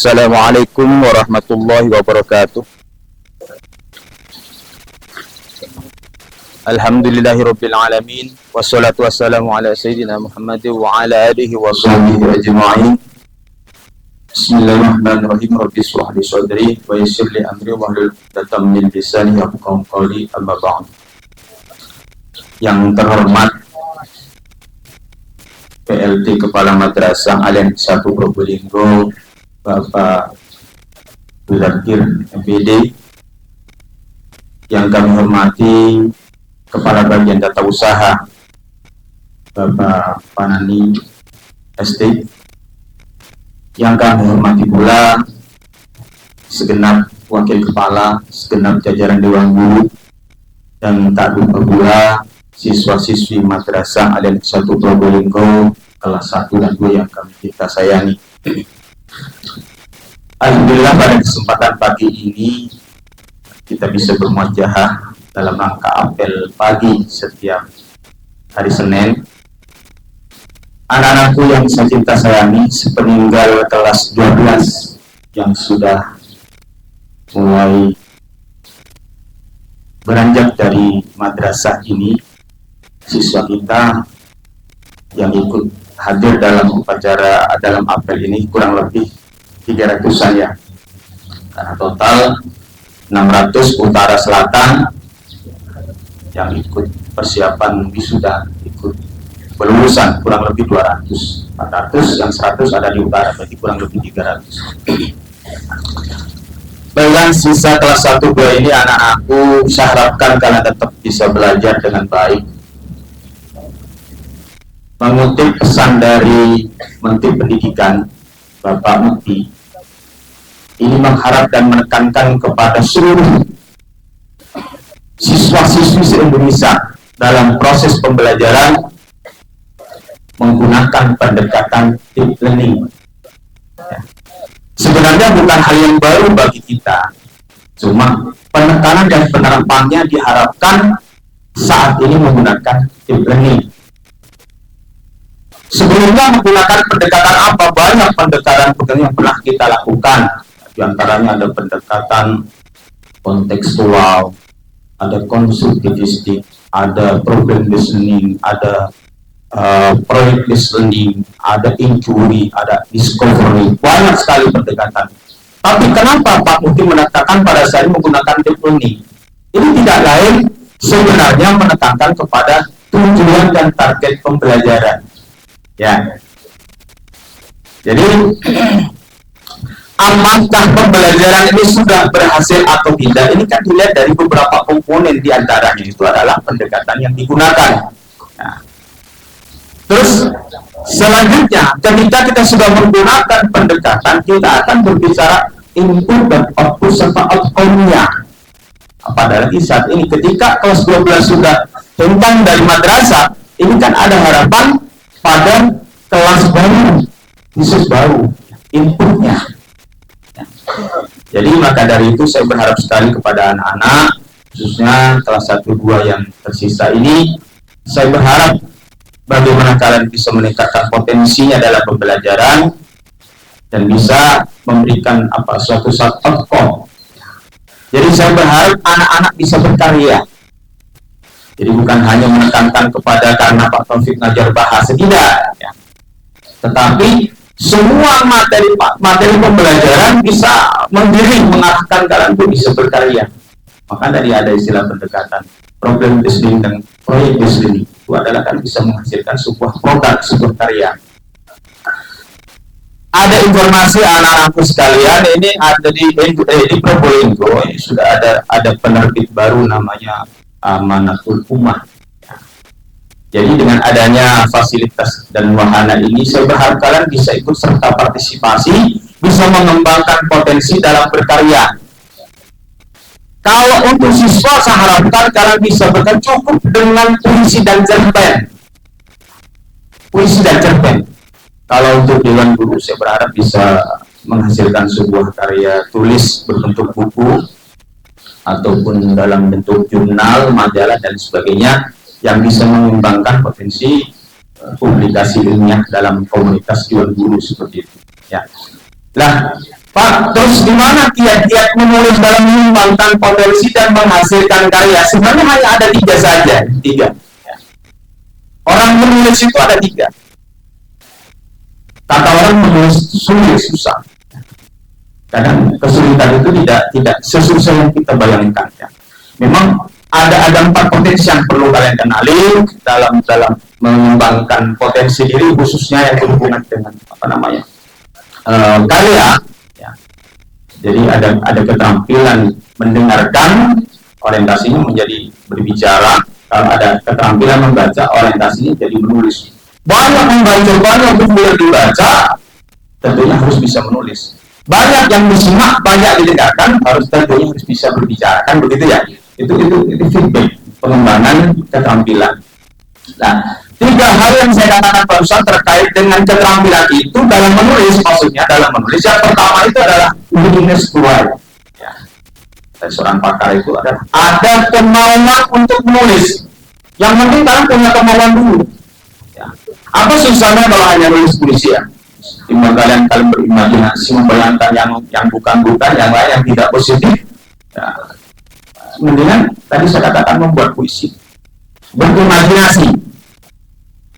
Assalamualaikum warahmatullahi wabarakatuh. Alhamdulillahirabbil alamin wassalatu wassalamu ala sayyidina Muhammad wa ala alihi wa sahbihi ajma'in. Bismillahirrahmanirrahim. Rabbi shrah li sadri wa yassir li amri wahlul 'uqdatam min lisani yafqahu qawli. Amma ba'd. Yang terhormat PLT Kepala Madrasah Al-Ain 1 Probolinggo, Bapak Muzakir MPD, yang kami hormati Kepala Bagian Tata Usaha Bapak Panani ST, yang kami hormati pula segenap wakil kepala, segenap jajaran Dewan Guru, dan tak lupa pula siswa-siswi Madrasah Al-Ain 1 Probolinggo kelas 1 dan 2 yang kita sayangi. Alhamdulillah, pada kesempatan pagi ini kita bisa bermuajahah dalam rangka apel pagi setiap hari Senin. Anak-anakku yang saya cinta sayangi, sepeninggal kelas 12 yang sudah mulai beranjak dari madrasah ini, siswa kita yang ikut hadir dalam upacara dalam apel ini kurang lebih 300-an ya, karena total 600 utara selatan yang ikut persiapan wisuda, ikut kelulusan kurang lebih 200, 400, yang 100 ada di utara, berarti kurang lebih 300. Baiklah, sisa kelas 1 2 ini anak-anakku, saya harapkan kalian tetap bisa belajar dengan baik, mengutip pesan dari Menteri Pendidikan Bapak Mukti. Ini mengharap dan menekankan kepada seluruh siswa-siswi se-Indonesia dalam proses pembelajaran menggunakan pendekatan deep learning. Sebenarnya bukan hal yang baru bagi kita, cuma penekanan dan penerapannya diharapkan saat ini menggunakan deep learning. Sebelumnya menggunakan pendekatan apa? Banyak pendekatan yang pernah kita lakukan. Di antaranya ada pendekatan kontekstual, ada konstruktivistik, ada problem based learning, ada project based learning, ada inquiry, ada discovery. Banyak sekali pendekatan. Tapi kenapa Pak Mukti menetapkan pada saat ini menggunakan deep learning? Ini tidak lain sebenarnya menekankan kepada tujuan dan target pembelajaran. Ya. Jadi apakah pembelajaran ini sudah berhasil atau tidak? Ini kan dilihat dari beberapa komponen, di antaranya itu adalah pendekatan yang digunakan. Nah, terus selanjutnya, ketika kita sudah menggunakan pendekatan, kita akan berbicara input dan output serta outcome-nya. Apalagi saat ini ketika kelas 12 sudah tentang dari madrasah, ini kan ada harapan pada kelas baru, khusus baru, inputnya. Jadi maka dari itu saya berharap sekali kepada anak-anak, khususnya kelas 1-2 yang tersisa ini, saya berharap bagaimana kalian bisa meningkatkan potensinya dalam pembelajaran dan bisa memberikan suatu outcome. Jadi saya berharap anak-anak bisa berkarya. Jadi bukan hanya menekankan kepada karena Pak Taufik ngajar bahasa, tidak ya. Tetapi semua materi pembelajaran bisa menggiring, mengarahkan kalian untuk bisa berkarya. Maka tadi ada istilah pendekatan problem based learning dan project based learning. Itu adalah kan bisa menghasilkan sebuah produk, sebuah karya. Ada informasi anak-anakku sekalian, ini ada di Probolinggo, ini sudah ada penerbit baru namanya Amanatul Ummah. Jadi dengan adanya fasilitas dan wahana ini, saya berharap kalian bisa ikut serta partisipasi, bisa mengembangkan potensi dalam berkarya. Kalau untuk siswa, saya harapkan kalian bisa berkarya cukup dengan puisi dan cerpen. Puisi dan cerpen. Kalau untuk Dewan Guru, saya berharap bisa menghasilkan sebuah karya tulis berbentuk buku, ataupun dalam bentuk jurnal, majalah, dan sebagainya, yang bisa mengembangkan potensi publikasi ilmiah dalam komunitas Dewan Guru seperti itu. Ya. Nah, Pak, terus di mana kiat-kiat menulis dalam mengembangkan potensi dan menghasilkan karya? Sebenarnya hanya ada 3 saja, 3. Orang menulis itu ada 3. Kata orang menulis sulit, susah. Kadang kesulitan itu tidak sesusah yang kita bayangkan. Ya. Memang ada 4 potensi yang perlu kalian kenali dalam mengembangkan potensi diri, khususnya yang berhubungan dengan karya. Jadi ada keterampilan mendengarkan, orientasinya menjadi berbicara. Kalau ada keterampilan membaca, orientasinya jadi menulis. Banyak membaca, banyak untuk boleh dibaca, tentunya harus bisa menulis. Banyak yang disimak, banyak didengarkan, tentunya harus bisa berbicara, kan begitu ya? Itu feedback, pengembangan keterampilan. Nah, 3 hal yang saya katakan barusan terkait dengan keterampilan itu dalam menulis, maksudnya dalam menulis yang pertama itu adalah willingness to write. Ya. Dan seorang pakar itu adalah ada kemauan untuk menulis. Yang penting kalian punya kemauan dulu. Ya. Apa susahnya kalau hanya nulis puisi ya? Timbang kalian berimajinasi membayangkan yang bukan-bukan, yang lain yang tidak positif. Ya. Mendingan tadi saya katakan membuat puisi, berimajinasi.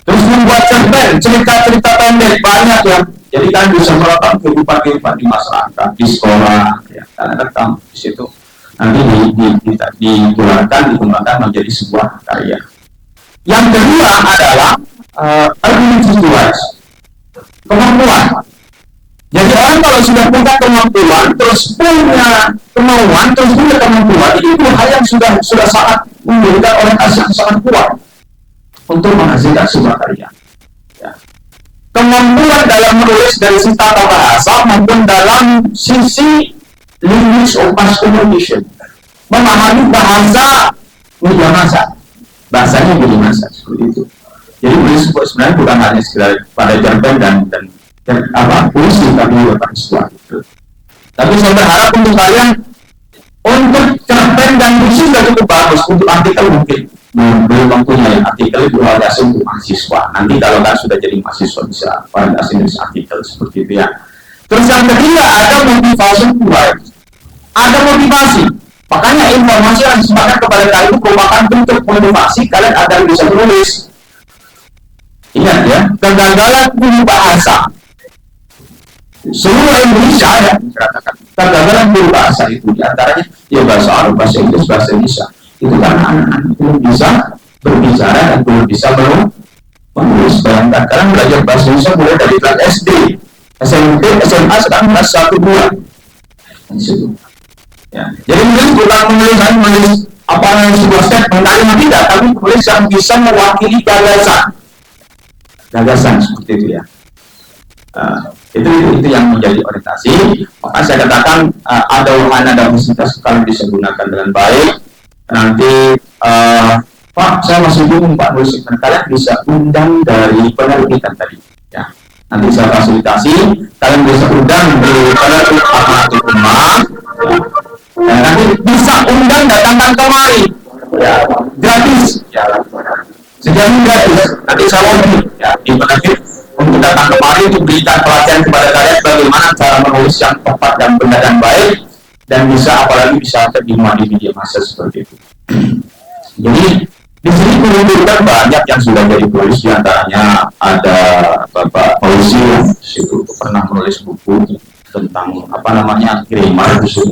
Terus membuat cerita-cerita pendek banyak ya. Jadi kan bisa merekam kehidupan di masyarakat, di sekolah, ya. Karena rekam di situ nanti dikembangkan menjadi sebuah karya. Yang kedua adalah ability to write, kemampuan. Jadi orang kalau sudah punya kemampuan, terus punya kemauan, terus punya kemampuan, itu hal yang sudah sangat memberikan orientasi yang sangat kuat untuk menghasilkan sebuah karya. Ya. Kemampuan dalam menulis dari sisi tata bahasa maupun dalam sisi language of mass communication, memahami bahasa media massa, bahasanya media massa seperti itu. Jadi menulis sebenarnya bukan hanya sekedar pada cerpen dan puisi, tapi juga pada sesuatu. Tapi saya berharap untuk kalian, untuk cerpen dan puisi sudah cukup bagus. Untuk artikel mungkin belum mempunyai artikel itu hanya untuk mahasiswa. Nanti kalau kan sudah jadi mahasiswa bisa variasi nulis artikel seperti itu ya. Terus yang ketiga ada motivasi kuat, ada motivasi. Makanya informasi yang disematkan kepada kalian itu merupakan bentuk motivasi kalian agar bisa menulis. Ingat ya, kegagalan guru bahasa seluruh Indonesia ya, kegagalan guru bahasa itu diantaranya ya bahasa Arab, bahasa Inggris, bahasa Indonesia. Itu karena anak-anak belum bisa berbicara dan belum bisa menulis. Bayangkan kalian belajar bahasa Indonesia mulai dari kelas SD, SMP, SMA, sekarang kelas 1, 2. Ya. Jadi menulis apa yang sebuah statement kalimat tidak, tapi menulis yang bisa mewakili gagasan seperti itu ya. Itu yang menjadi orientasi. Maka saya katakan ada wahana dan fasilitas kalian bisa gunakan dengan baik. Nanti Pak, saya masih bingung Pak nulis, kalian bisa undang dari penerbitan tadi ya. Nanti saya fasilitasi, kalian bisa undang dari penerbit Ahmadul Ummah ya. Dan nanti bisa undang datangkan kemari ya, gratis ya, sejauh gratis. Nanti saya wajib ya di penerbit untuk datang kemari untuk berikan pelatihan kepada kalian bagaimana cara menulis yang tepat dan benar dan baik, dan bisa apalagi bisa terima di media massa seperti itu. Jadi di sini menunjukkan banyak yang sudah jadi penulis, diantaranya ada Bapak Fauzi yang situ pernah menulis buku tentang grammar di situ.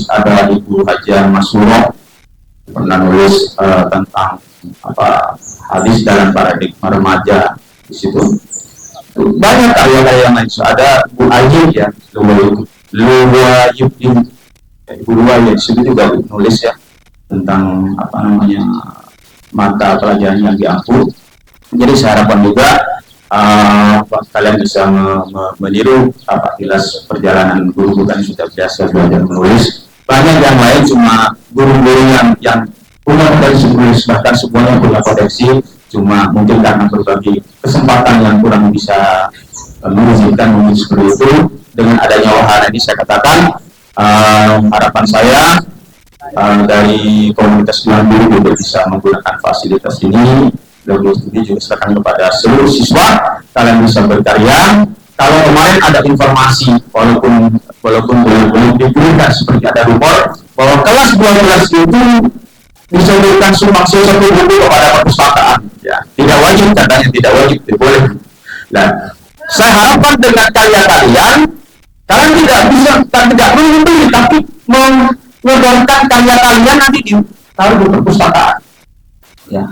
Ada Ibu Hajar Masuro pernah nulis tentang hadis dalam paradigma remaja di situ. Banyak karya-karya yang lain. Ada Bu Ayu ya, Ibu Lua ya, di situ juga nulis ya tentang mata pelajaran yang diampu. Jadi saya harapkan juga kalian bisa meniru kilas perjalanan guru kan sudah biasa belajar menulis. Banyak yang lain cuma guru-guru yang punya potensi menulis, bahkan semuanya punya potensi, cuma mungkin karena berbagai kesempatan yang kurang bisa mengizinkan menulis seperti itu. Dengan adanya wahana ini saya katakan harapan saya dari komunitas guru juga bisa menggunakan fasilitas ini. Lebih juga serahkan kepada seluruh siswa, kalian bisa berkarya. Kalau kemarin ada informasi walaupun walaupun belum diberikan, seperti ada rumor bahwa kelas 12 itu disebutkan sumbangsi 1 buku kepada perpustakaan. Ya, tidak wajib, katanya tidak wajib, boleh. Nah, saya harapkan dengan karya kalian tidak bisa, tidak membeli, tapi mengeluarkan karya kalian nanti ditaruh di perpustakaan. Ya,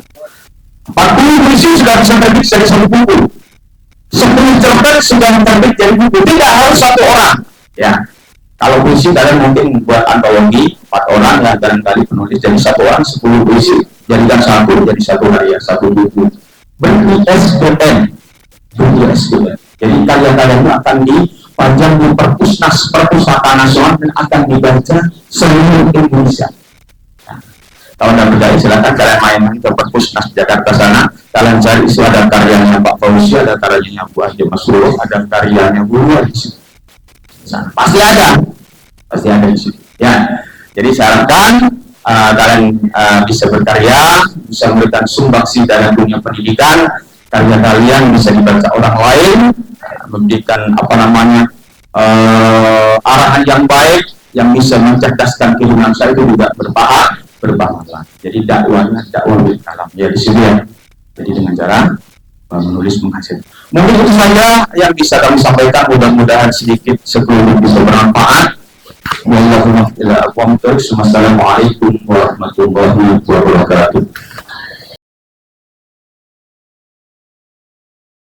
40 puisi sudah bisa terbit dari 1 buku, 10 cerpen sudah terbit dari buku, tidak harus 1 orang. Ya, kalau puisi kalian mungkin buat antologi 4 orang, ya barangkali penulis jadi 1 orang 10 puisi, jadikan 1 jadi 1 karya, 1 buku. Ber-ISBN. Jadi karya-karya itu akan dipajang di Perpustakaan Nasional dan akan dibaca seluruh Indonesia. Nah, kalau Anda berdaya, silakan kalian main ke Perpusnas Jakarta sana, kalian cari istilah, ada karyanya Pak Fauzi, ada karyanya Bu Haji Masrur, ada karyanya Bu Haji. Pasti ada di situ. Ya, jadi saya harapkan kalian bisa berkarya, bisa memberikan sumbangsi dalam dunia pendidikan. Karya kalian bisa dibaca orang lain, memberikan arahan yang baik, yang bisa mencerdaskan kehidupan saya itu juga berpahala. Jadi dakwah bil kalam. Ya di sini ya. Jadi dengan cara menulis menghasilkan. Mungkin itu saja yang bisa kami sampaikan, mudah-mudahan sedikit sebelum bisa bermanfaat. Wassalamualaikum warahmatullahi wabarakatuh.